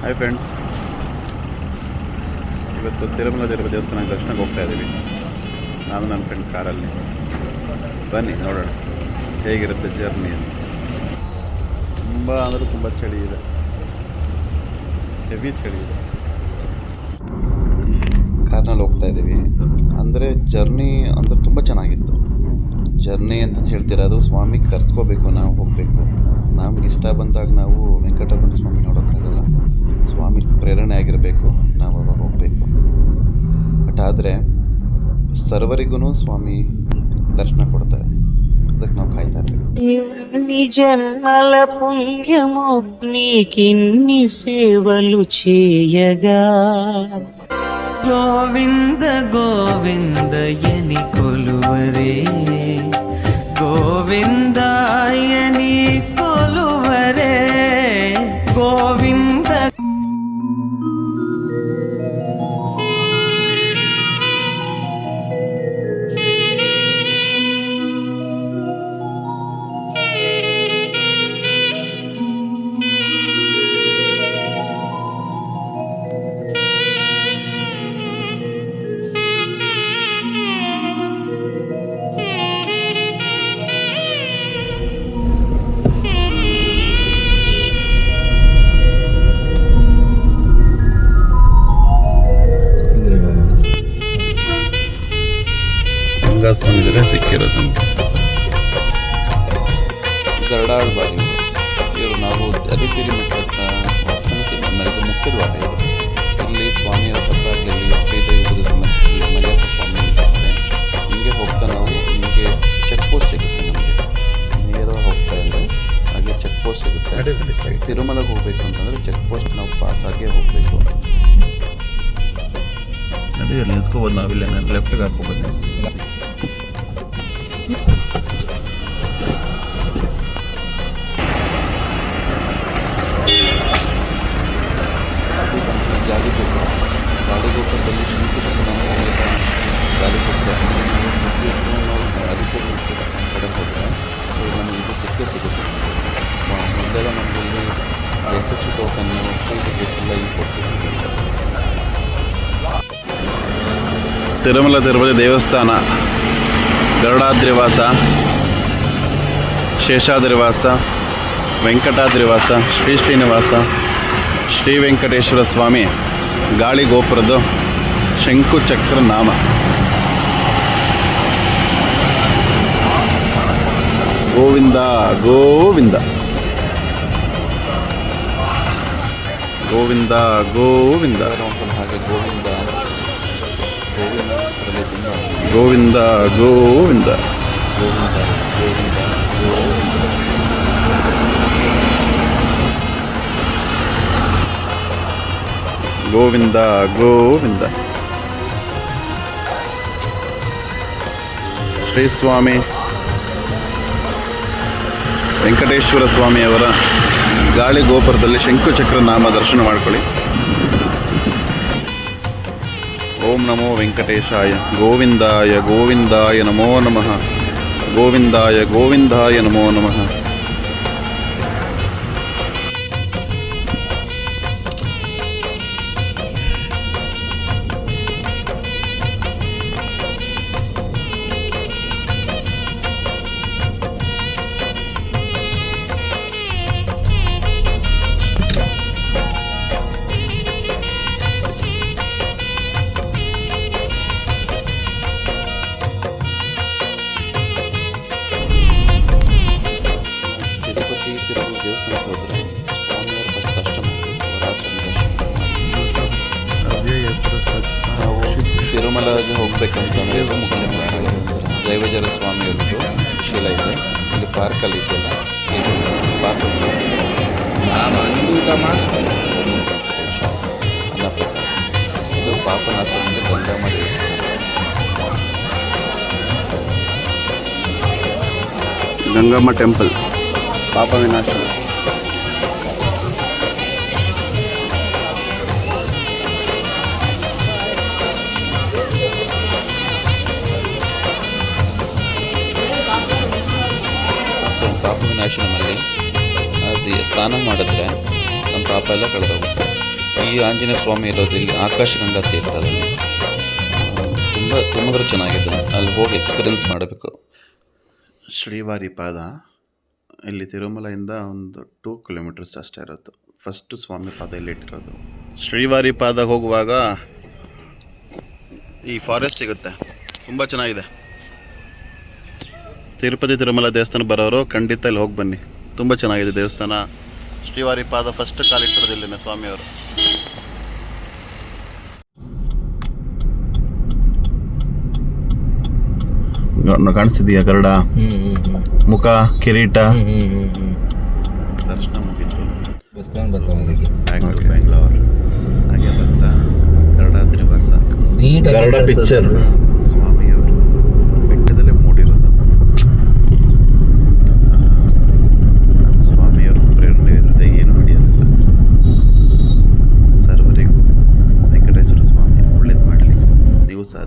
Hi friends, ಇವತ್ತು ತಿರುಮಲ ದೇವಸ್ಥಾನ ದರ್ಶನಕ್ಕೆ ಹೋಗ್ತಾ ಇದ್ದೀವಿ. ನಾನು ನನ್ನ ಫ್ರೆಂಡ್ ಕಾರಲ್ಲಿ. ಬನ್ನಿ ನೋಡೋಣ ಹೇಗಿರುತ್ತೆ ಜರ್ನಿ. ತುಂಬ ಅಂದರೆ ತುಂಬ ಚಳಿ ಇದೆ, ಹೆವಿ ಚಳಿ ಇದೆ. ಕಾರ್ನಲ್ಲಿ ಹೋಗ್ತಾ ಇದ್ದೀವಿ. ಅಂದರೆ ಜರ್ನಿ ಅಂದರೆ ತುಂಬ ಚೆನ್ನಾಗಿತ್ತು. ಜರ್ನಿ ಅಂತ ಹೇಳ್ತಿರೋದು ಸ್ವಾಮಿ ಕರ್ಸ್ಕೋಬೇಕು, ನಾವು ಹೋಗಬೇಕು. ನಮ್ಗೆ ಇಷ್ಟ ಬಂದಾಗ ನಾವು ವೆಂಕಟರಮಣ ಸ್ವಾಮಿ ನೋಡೋಕ್ಕಾಗಲ್ಲ. ಸ್ವಾಮಿ ಪ್ರೇರಣೆ ಆಗಿರಬೇಕು, ನಾವು ಅವಾಗ ಹೋಗಬೇಕು. ಬಟ್ ಆದರೆ ಸರ್ವರಿಗೂ ಸ್ವಾಮಿ ದರ್ಶನ ಕೊಡ್ತಾರೆ, ಅದಕ್ಕೆ ನಾವು ಕಾಯ್ತಾ ಇರಬೇಕು. నిజన్మల పుణ్యము నీకిన్ని సేవలు చేయగా గోవింద గోవిందయని కొలువరే గోవిందాయని కొలువరే గోవింద. ಸ್ವಾಮಿದರೆ ಸಿಕ್ಕಿರೋದು ನಮಗೆ ಗರಡಾಳ್ ಬಾರಿ. ಇವರು ನಾವು ಅರಿಪಿರಿ ಮಠ ಹತ್ರ ಇದು ಮುಖ್ಯ ದ್ವಾರ. ಇದು ಇಲ್ಲಿ ಸ್ವಾಮಿಯ ತಪ್ಪಾಗಲಿ ಶ್ರೀದೇವಿ ಮಲ್ಲಪ್ಪ ಸ್ವಾಮಿ ಇರ್ತಾರೆ. ಹಿಂಗೆ ಹೋಗ್ತಾ ನಾವು ನಿಮಗೆ ಚೆಕ್ ಪೋಸ್ಟ್ ಸಿಗುತ್ತೆ. ನಮಗೆ ನೇರವಾಗಿ ಹೋಗ್ತಾ ಇದ್ದರೆ ಹಾಗೆ ಚೆಕ್ ಪೋಸ್ಟ್ ಸಿಗುತ್ತೆ. ತಿರುಮಲಗೆ ಹೋಗಬೇಕು ಅಂತಂದರೆ ಚೆಕ್ ಪೋಸ್ಟ್ ನಾವು ಪಾಸ್ ಆಗೇ ಹೋಗಬೇಕು. ನಡಿ ಅಲ್ಲಿ ನಿಲ್ಸ್ಕೋಬೋದು. ನಾವಿಲ್ಲ ಲೆಫ್ಟಿಗೆ ಹಾಕೋಬೋದು. ಗಾಳಿಗೋಪುರದಲ್ಲಿ ಶಂಕುಚಕ್ರ ಸಮೇತ ಗಾಳಿಗೋಪುರ ಅದಕ್ಕೆ ಕಡೆ ಹೋದರೆ ಸೊ ನಮಗೆ ಇದು ಸಿಗುತ್ತೆ. ಮೊದಲೆಲ್ಲ ನಮಗೆ ಇಲ್ಲಿ ಯಶಸ್ವಿ ಟೋಕನ್ನು ಫ್ರೀ ಟಿಕೆಟ್ಸ್ ಎಲ್ಲ ಇಲ್ಲಿ ಕೊಡ್ತೀವಿ. ತಿರುಮಲ ತಿರುಪತಿ ದೇವಸ್ಥಾನ, ಗರುಡಾದ್ರಿವಾಸ, ಶೇಷಾದ್ರಿವಾಸ, ವೆಂಕಟಾದ್ರಿವಾಸ, ಶ್ರೀನಿವಾಸ, ಶ್ರೀ ವೆಂಕಟೇಶ್ವರ ಸ್ವಾಮಿ ಗಾಳಿ ಗೋಪುರದ ಶಂಕುಚಕ್ರ ನಾಮ. ಗೋವಿಂದ ಗೋವಿಂದ ಗೋವಿಂದ ಗೋವಿಂದ. ಹಾಗೆ ಗೋವಿಂದ ಗೋವಿಂದ ಗೋವಿಂದ ಗೋವಿಂದ ಗೋವಿಂದ ಗೋವಿಂದ ಗೋವಿಂದ. ಶ್ರೀ ಸ್ವಾಮಿ ವೆಂಕಟೇಶ್ವರ ಸ್ವಾಮಿಯವರ ಗಾಳಿ ಗೋಪುರದಲ್ಲಿ ಶಂಕುಚಕ್ರ ನಾಮ ದರ್ಶನ ಮಾಡಿಕೊಳ್ಳಿ. ಓಂ ನಮೋ ವೆಂಕಟೇಶಾಯ. ಗೋವಿಂದಾಯ ಗೋವಿಂದಾಯ ನಮೋ ನಮಃ. ಗೋವಿಂದಾಯ ಗೋವಿಂದಾಯ ನಮೋ ನಮಃ. ದೇವಸ್ಥಾನಕ್ಕೆ ಹೋದರೆ ಸ್ವಾಮಿಯವರ ಫಸ್ಟ್ ದರ್ಶನ ನಾವು ತಿರುಮಲಗೆ ಹೋಗ್ಬೇಕಂತಂದರೆ ಇದು ಮುಖ್ಯ ದ್ವಾರ. ಜೈವಜರ ಸ್ವಾಮಿಯವ್ರದ್ದು ಶಿಲೆ ಇದೆ. ಇಲ್ಲಿ ಪಾರ್ಕಲ್ಲಿ ಇದೆಯಲ್ಲ, ಇದು ಪಾರ್ಕ್ ಅನ್ನಪ್ರಸಾದ. ಇದು ಪಾಪನಾಥನಿಂದ ಗಂಗಮ್ಮ ದೇವಸ್ಥಾನ. ಗಂಗಮ್ಮ ಟೆಂಪಲ್, ಪಾಪ ವಿನಾಶನ. ಪಾಪ ವಿನಾಶನಮಲ್ಲಿ ಅದು ಸ್ನಾನ ಮಾಡಿದ್ರೆ ನಮ್ಮ ಪಾಪ ಎಲ್ಲ ಕಳೆದೋಗುತ್ತೆ. ಈ ಆಂಜನೇಯ ಸ್ವಾಮಿ ಇರೋದು ಇಲ್ಲಿ ಆಕಾಶಗಂಗಾ ತೀರ್ಥದಲ್ಲಿ ತುಂಬ ಚೆನ್ನಾಗಿದೆ. ಅಲ್ಲಿ ಹೋಗಿ ಎಕ್ಸ್ಪೀರಿಯೆನ್ಸ್ ಮಾಡಬೇಕು. ಶ್ರೀವಾರಿ ಪಾದ ಇಲ್ಲಿ ತಿರುಮಲೆಯಿಂದ ಒಂದು 2 ಕಿಲೋಮೀಟರ್ಸ್ ಅಷ್ಟೇ ಇರೋದು. ಫಸ್ಟು ಸ್ವಾಮಿ ಪಾದ ಇಲ್ಲಿ ಇಟ್ಟಿರೋದು. ಶ್ರೀವಾರಿ ಪಾದ ಹೋಗುವಾಗ ಈ ಫಾರೆಸ್ಟ್ ಸಿಗುತ್ತೆ, ತುಂಬ ಚೆನ್ನಾಗಿದೆ. ತಿರುಪತಿ ತಿರುಮಲ ದೇವಸ್ಥಾನ ಬರೋರು ಖಂಡಿತ ಇಲ್ಲಿ ಹೋಗಿ ಬನ್ನಿ, ತುಂಬ ಚೆನ್ನಾಗಿದೆ ದೇವಸ್ಥಾನ. ಶ್ರೀವಾರಿ ಪಾದ ಫಸ್ಟ್ ಕಾಲಿಟ್ಟಿರೋದು ಇಲ್ಲಿನ ಸ್ವಾಮಿಯವರು. ಕಾಣಿಸ್ತಿದೀಯ ಗರುಡ, ಮುಖ, ಕಿರೀಟ. ದರ್ಶನ ಮುಗೀತು. ಬೆಂಗಳೂರು ಹಾಗೆ ಬರ್ತಾ ಗರುಡಾದ್ರಿ ವಾಸ ಗರುಡ ಪಿಕ್ಚರ್ ಸ್ವಾಮಿಯವರು ಬೆಟ್ಟದಲ್ಲೇ ಮೂಡಿರೋದು. ಅದು ಸ್ವಾಮಿಯವ್ರ ಪ್ರೇರಣೆ ಇರುತ್ತೆ, ಏನು ನಡೆಯೋದಿಲ್ಲ. ಸರ್ವರಿಗೂ ವೆಂಕಟೇಶ್ವರ ಸ್ವಾಮಿ ಒಳ್ಳೇದು ಮಾಡಲಿ. ನೀವು ಸಹ